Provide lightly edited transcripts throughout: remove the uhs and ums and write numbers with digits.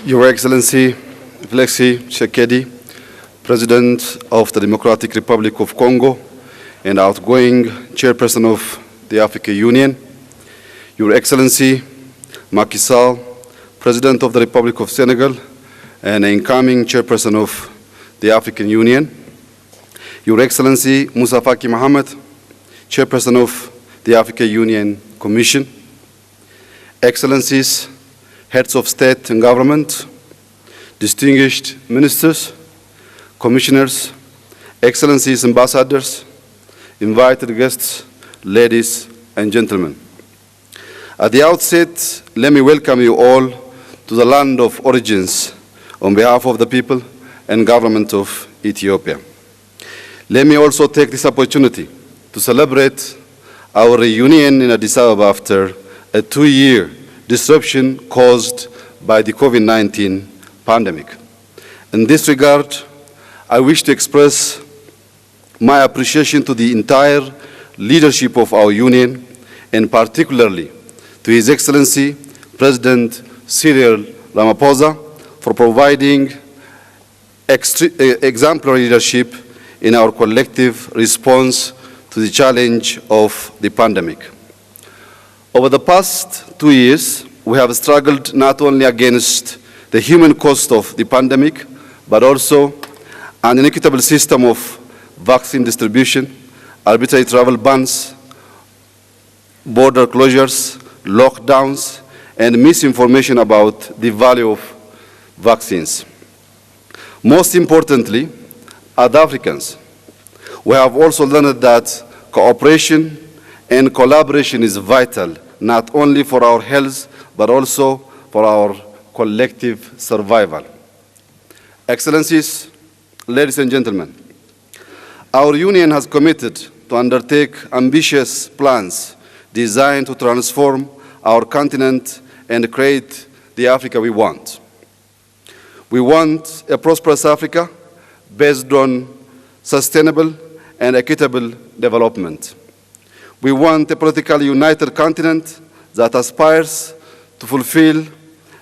Your Excellency, Flexi Tshisekedi, President of the Democratic Republic of Congo and outgoing Chairperson of the African Union, Your Excellency, Macky Sall, President of the Republic of Senegal and incoming Chairperson of the African Union, Your Excellency, Moussa Faki Mohamed, Chairperson of the African Union Commission, Excellencies, Heads of State and Government, distinguished ministers, commissioners, Excellencies, ambassadors, invited guests, ladies and gentlemen. At the outset, let me welcome you all to the land of origins on behalf of the people and government of Ethiopia. Let me also take this opportunity to celebrate our reunion in Addis Ababa after a 2-year disruption caused by the COVID-19 pandemic. In this regard, I wish to express my appreciation to the entire leadership of our union, and particularly to His Excellency President Cyril Ramaphosa for providing exemplary leadership in our collective response to the challenge of the pandemic. Over the past 2 years, we have struggled not only against the human cost of the pandemic, but also an inequitable system of vaccine distribution, arbitrary travel bans, border closures, lockdowns, and misinformation about the value of vaccines. Most importantly, as Africans, we have also learned that cooperation and collaboration is vital, not only for our health, but also for our collective survival. Excellencies, ladies and gentlemen, our union has committed to undertake ambitious plans designed to transform our continent and create the Africa we want. We want a prosperous Africa based on sustainable and equitable development. We want a politically united continent that aspires to fulfill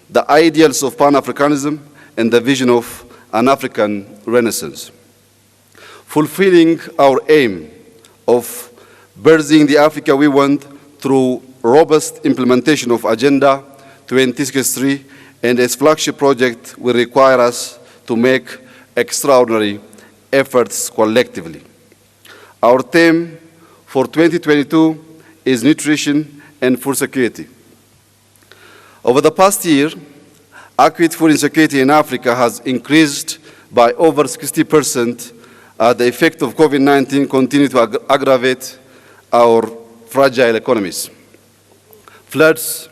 the ideals of Pan-Africanism and the vision of an African Renaissance. Fulfilling our aim of birthing the Africa we want through robust implementation of Agenda 2063 and its flagship project will require us to make extraordinary efforts collectively. Our theme for 2022 is nutrition and food security. Over the past year, acute food insecurity in Africa has increased by over 60% as the effect of COVID-19 continues to aggravate our fragile economies. Floods,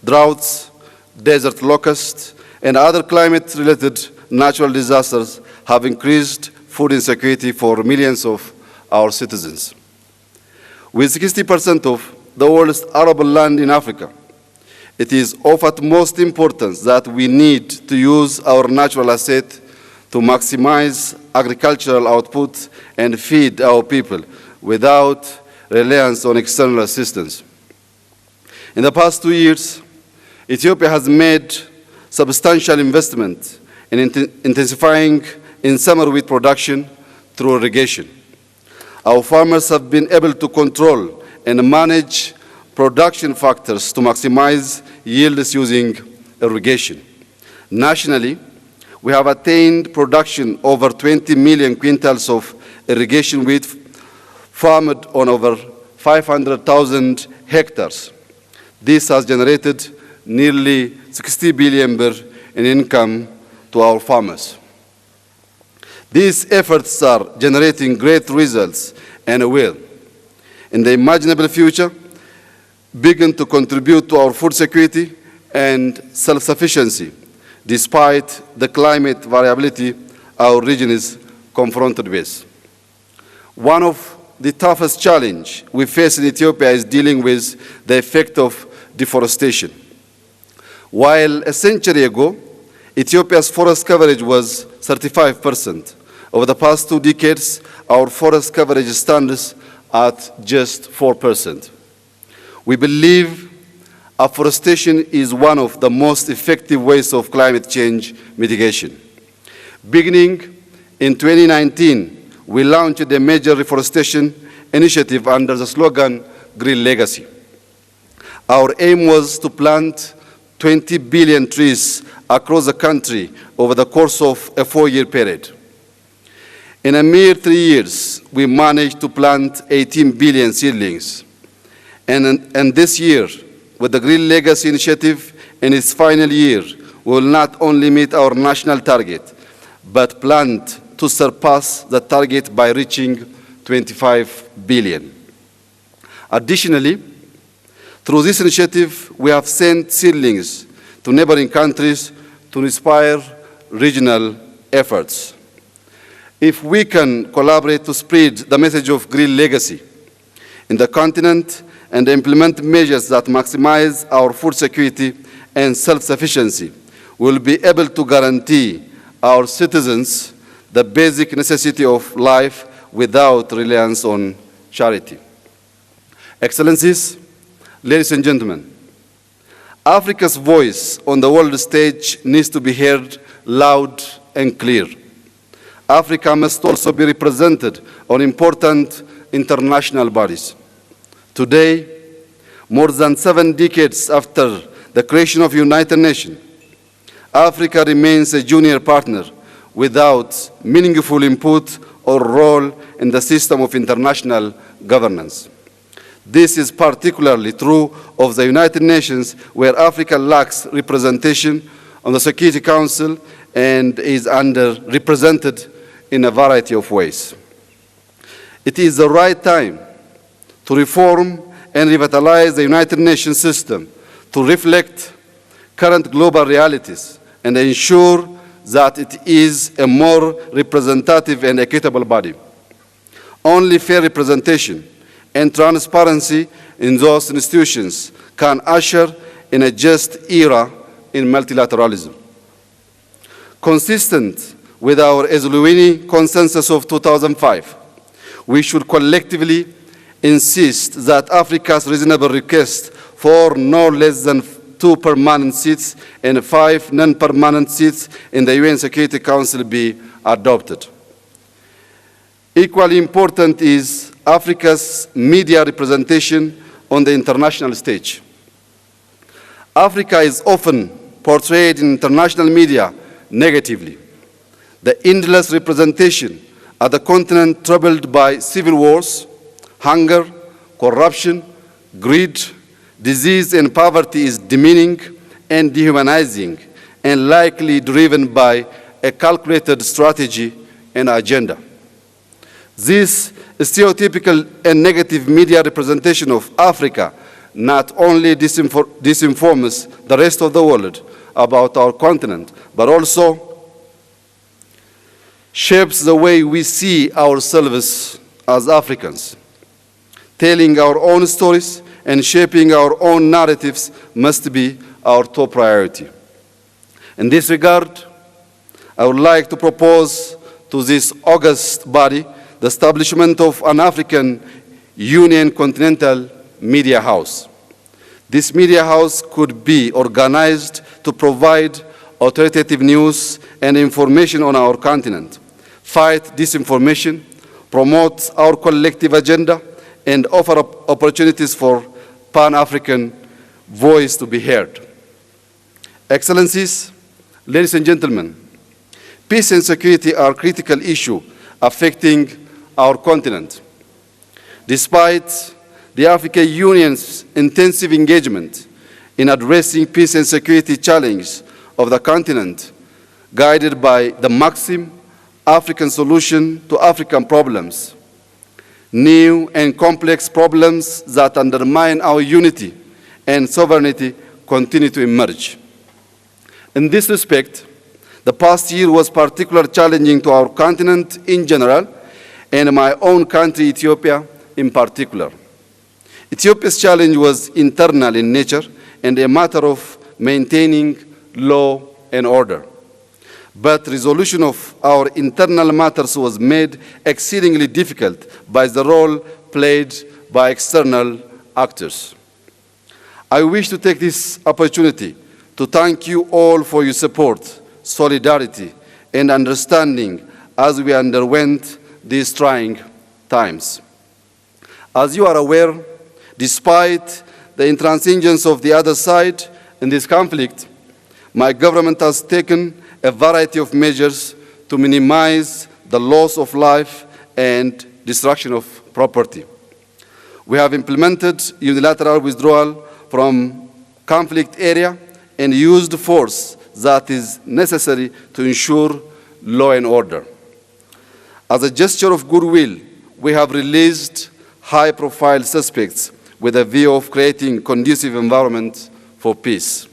droughts, desert locusts, and other climate-related natural disasters have increased food insecurity for millions of our citizens. With 60% of the world's arable land in Africa, it is of utmost importance that we need to use our natural asset to maximize agricultural output and feed our people without reliance on external assistance. In the past 2 years, Ethiopia has made substantial investment in intensifying in summer wheat production through irrigation. Our farmers have been able to control and manage production factors to maximize yields using irrigation. Nationally, we have attained production over 20 million quintals of irrigation wheat farmed on over 500,000 hectares. This has generated nearly 60 billion birr in income to our farmers. These efforts are generating great results and will, in the imaginable future, begin to contribute to our food security and self-sufficiency, despite the climate variability our region is confronted with. One of the toughest challenges we face in Ethiopia is dealing with the effect of deforestation. While a century ago, Ethiopia's forest coverage was 35%. Over the past 2 decades, our forest coverage stands at just 4%. We believe Afforestation is one of the most effective ways of climate change mitigation. Beginning in 2019, we launched a major reforestation initiative under the slogan, Green Legacy. Our aim was to plant 20 billion trees across the country over the course of a 4-year period. In a mere 3 years, we managed to plant 18 billion seedlings. And this year, with the Green Legacy Initiative in its final year, we will not only meet our national target, but plan to surpass the target by reaching 25 billion. Additionally, through this initiative, we have sent seedlings to neighboring countries to inspire regional efforts. If we can collaborate to spread the message of green legacy in the continent and implement measures that maximize our food security and self-sufficiency, we will be able to guarantee our citizens the basic necessity of life without reliance on charity. Excellencies, ladies and gentlemen, Africa's voice on the world stage needs to be heard loud and clear. Africa must also be represented on important international bodies. Today, more than 7 decades after the creation of the United Nations, Africa remains a junior partner without meaningful input or role in the system of international governance. This is particularly true of the United Nations, where Africa lacks representation on the Security Council and is underrepresented in a variety of ways. It is the right time to reform and revitalize the United Nations system to reflect current global realities and ensure that it is a more representative and equitable body. Only fair representation and transparency in those institutions can usher in a just era in multilateralism. Consistent with our Esluini Consensus of 2005, we should collectively insist that Africa's reasonable request for no less than 2 permanent seats and 5 non-permanent seats in the UN Security Council be adopted. Equally important is Africa's media representation on the international stage. Africa is often portrayed in international media negatively. The endless representation of the continent troubled by civil wars, hunger, corruption, greed, disease, and poverty is demeaning and dehumanizing, and likely driven by a calculated strategy and agenda. This stereotypical and negative media representation of Africa not only disinforms the rest of the world about our continent, but also shapes the way we see ourselves as Africans. Telling our own stories and shaping our own narratives must be our top priority. In this regard, I would like to propose to this august body the establishment of an African Union Continental Media House. This media house could be organized to provide authoritative news and information on our continent, fight disinformation, promote our collective agenda, and offer opportunities for Pan-African voice to be heard. Excellencies, ladies and gentlemen, peace and security are critical issues affecting our continent. Despite the African Union's intensive engagement in addressing peace and security challenges of the continent, guided by the maxim African solution to African problems, new and complex problems that undermine our unity and sovereignty continue to emerge. In this respect, the past year was particularly challenging to our continent in general, and my own country, Ethiopia, in particular. Ethiopia's challenge was internal in nature and a matter of maintaining law and order. But resolution of our internal matters was made exceedingly difficult by the role played by external actors. I wish to take this opportunity to thank you all for your support, solidarity, and understanding as we underwent these trying times. As you are aware, despite the intransigence of the other side in this conflict, my government has taken a variety of measures to minimize the loss of life and destruction of property. We have implemented unilateral withdrawal from conflict area and used force that is necessary to ensure law and order. As a gesture of goodwill, we have released high-profile suspects with a view of creating conducive environment for peace.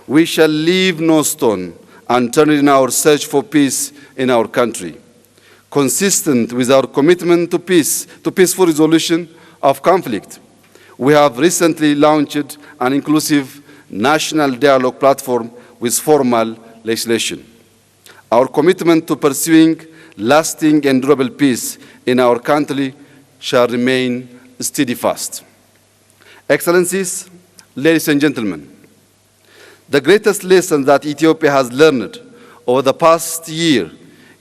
We shall leave no stone unturned in our search for peace in our country. Consistent with our commitment to peace, to peaceful resolution of conflict, we have recently launched an inclusive national dialogue platform with formal legislation. Our commitment to pursuing lasting and durable peace in our country shall remain steadfast. Excellencies, ladies and gentlemen, the greatest lesson that Ethiopia has learned over the past year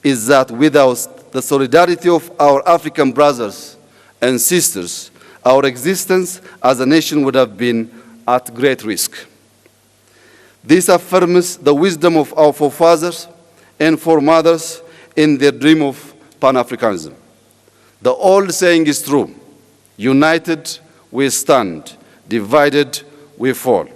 is that without the solidarity of our African brothers and sisters, our existence as a nation would have been at great risk. This affirms the wisdom of our forefathers and foremothers in their dream of Pan-Africanism. The old saying is true: united we stand, divided we fall.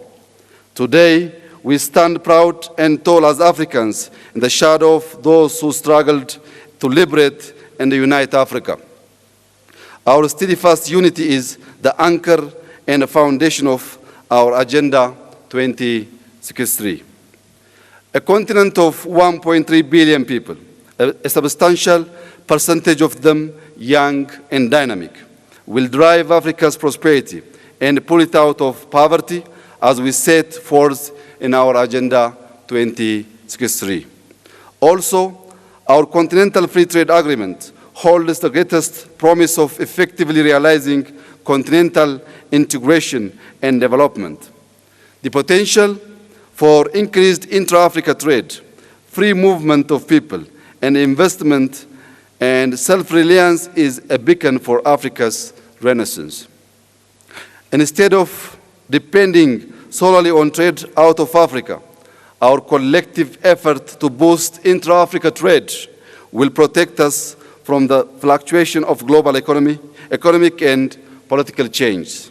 Today, we stand proud and tall as Africans in the shadow of those who struggled to liberate and unite Africa. Our steadfast unity is the anchor and the foundation of our Agenda 2063. A continent of 1.3 billion people, a substantial percentage of them young and dynamic, will drive Africa's prosperity and pull it out of poverty as we set forth in our Agenda 2063. Also, our Continental Free Trade Agreement holds the greatest promise of effectively realizing continental integration and development. The potential for increased intra-Africa trade, free movement of people, and investment and self-reliance is a beacon for Africa's renaissance. Instead of depending solely on trade out of Africa, our collective effort to boost intra-Africa trade will protect us from the fluctuation of global economic and political change.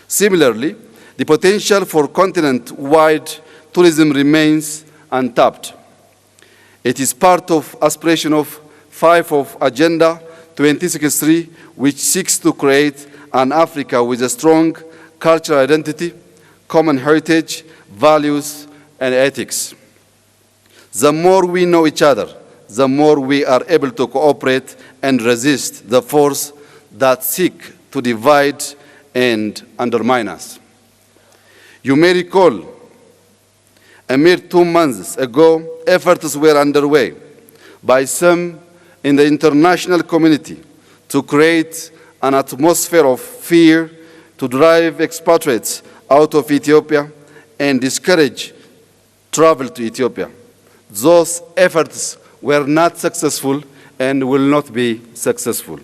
Similarly, the potential for continent-wide tourism remains untapped. It is part of aspiration of 5 of Agenda 2063, which seeks to create an Africa with a strong cultural identity, common heritage, values, and ethics. The more we know each other, the more we are able to cooperate and resist the force that seek to divide and undermine us. You may recall, a mere 2 months ago, efforts were underway by some in the international community to create an atmosphere of fear, to drive expatriates out of Ethiopia and discourage travel to Ethiopia. Those efforts were not successful and will not be successful.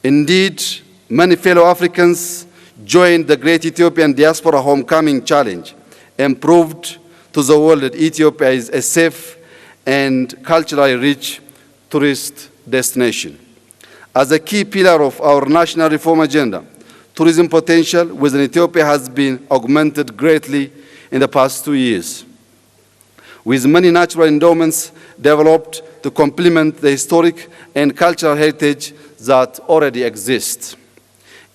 Indeed, many fellow Africans joined the Great Ethiopian Diaspora Homecoming Challenge and proved to the world that Ethiopia is a safe and culturally rich tourist destination. As a key pillar of our national reform agenda, tourism potential within Ethiopia has been augmented greatly in the past 2 years, with many natural endowments developed to complement the historic and cultural heritage that already exists.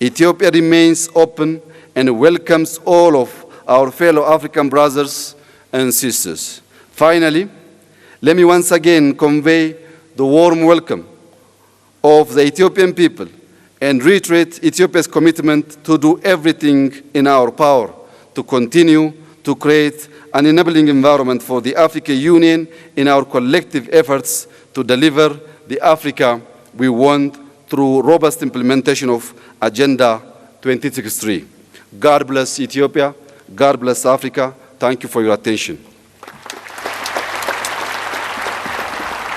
Ethiopia remains open and welcomes all of our fellow African brothers and sisters. Finally, let me once again convey the warm welcome of the Ethiopian people and reiterate Ethiopia's commitment to do everything in our power to continue to create an enabling environment for the African Union in our collective efforts to deliver the Africa we want through robust implementation of Agenda 2063. God bless Ethiopia. God bless Africa. Thank you for your attention.